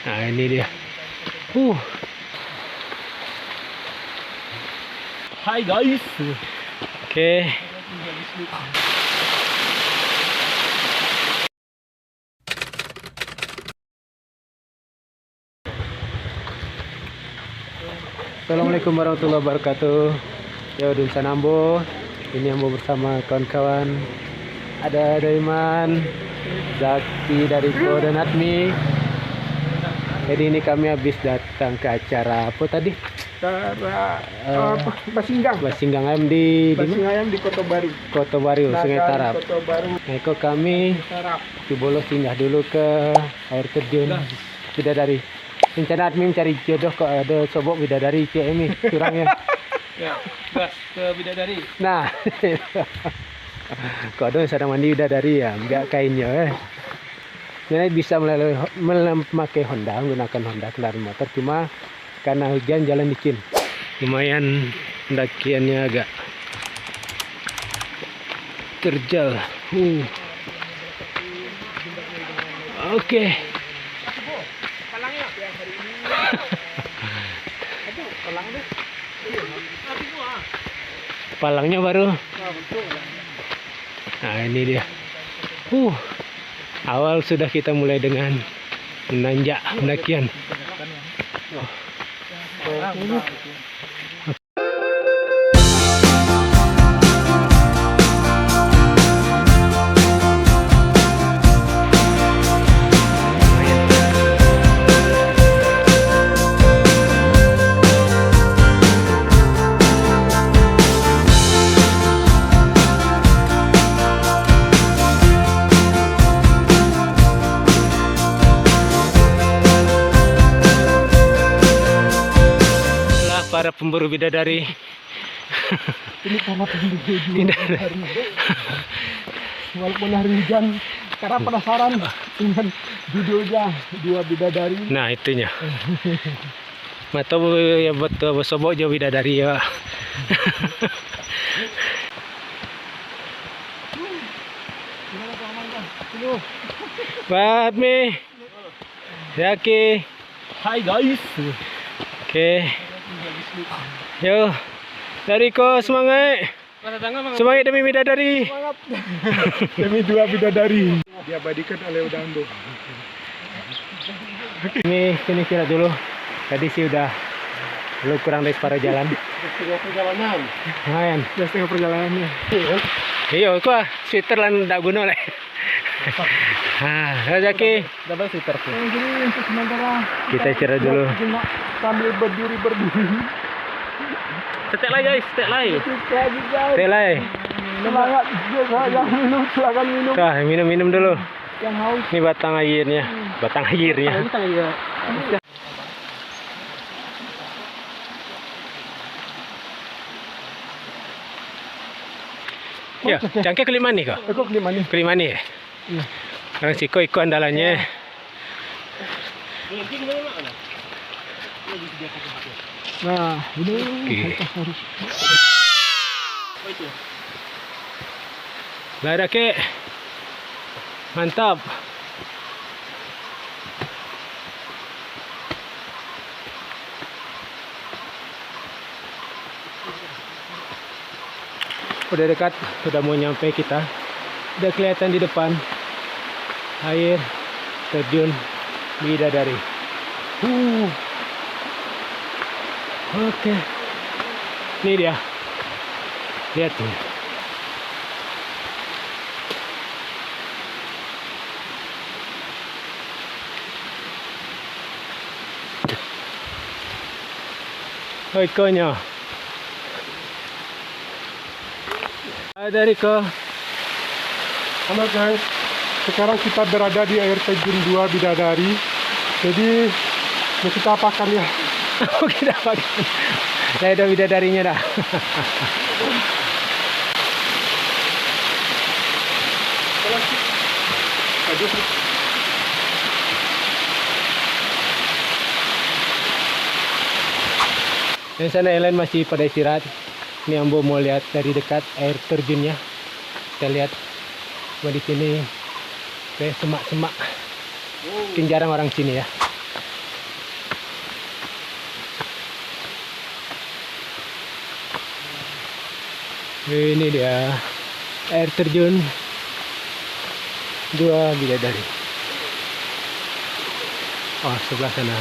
Nah ini dia. Hai guys. Oke. Assalamualaikum warahmatullahi wabarakatuh. Ya udah Sanambo. Ini Ambo bersama kawan-kawan. Ada Daiman, Zaki dari Ko dan Admi. Jadi ini kami habis datang ke acara apa tadi? Acara Basinggang. Basinggang ayam di Basinggang ayam di Kota Baru. Kota Baru, Sungai Tarap. Kota Baru. Nah, kok kami di Bolos singgah dulu ke air terjun Bidadari. Rencana Admi mencari jodoh, kok ada sobok bidadari cek ini curangnya. Ya, gas ke Bidadari. Nah, kok ada sedang mandi bidadari ya, enggak kainnya. Jadi bisa memakai Honda, menggunakan Honda kendaraan motor, cuma karena hujan jalan licin. Lumayan pendakiannya agak terjal. Oke. Palangnya baru. Nah ini dia. Awal sudah kita mulai dengan menanjak pendakian. Para pemburu bidadari. Ini para pemburu bidadari. Walaupun hari hujan, karena penasaran dengan judulnya Dua Bidadari. Nah itunya. Mata ya betul sobok jauh bidadari ya. Pak Mi, Zaki. Hai guys. Oke. Yo, dari Ko semangat. Semangat demi bidadari. Semangat. Demi Dua Bidadari. Diabadikan oleh Udando. Ini kira dulu. Tadi sih udah lu kurang dari separuh jalan. Setengah perjalanan. Lumayan. Sudah setengah perjalanannya. Iya, kok sweater lan ndak guna leh. Zaki. Dapat sweater tuh. Jadi untuk sementara Kita istirahat dulu. Sambil berdiri. Setek lagi guys, setek lagi. Lagi guys. Setek lagi. Semangat juga yang minum, silakan minum. Kah, minum dulu. Yang haus. Ini batang airnya. Batang airnya. Ya, cangkir kelima nih kok. Kok kelima nih? Kelima nih. Iya. Orang Siko ikut andalannya. Nah, ini Lada ke. Mantap. Udah dekat, sudah mau nyampe kita. Udah kelihatan di depan air terjun Bidadari. Oke. Ini dia. Lihat nih. Oi konyo. Ada Riko. halo guys. Sekarang kita berada di air terjun Dua Bidadari. Jadi kita apakan ya? Oh kita pakai. Saya ada bidadarinya dah. Yang sana yang lain masih pada istirahat. Ini Ambo mau lihat dari dekat air terjunnya. Kita lihat di sini kayak semak-semak. Mungkin jarang orang sini ya. Ini dia air terjun Dua Bidadari. Oh, sebelah sana.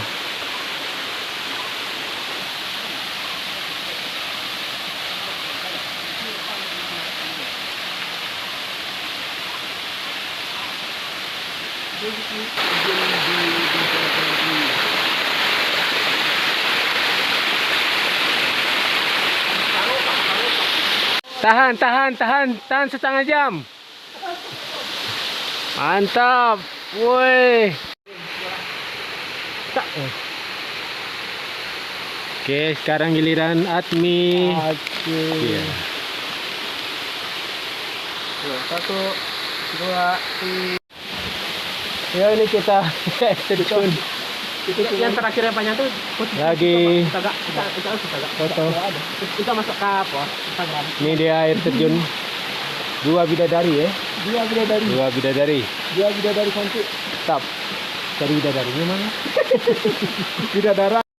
Tahan setengah jam. Mantap, woi. Oke, sekarang giliran Admi. Iya. 1, 2, 3. Ya ini kita terjun. Yang terakhir yang panjang tuh Lagi kita foto. kita masuk ke apa? Instagram. Ini dia air terjun Dua Bidadari ya. Dua bidadari. Dua Bidadari. Dua bidadari cantik. Stop. Cari bidadarinya mana? Bidadara.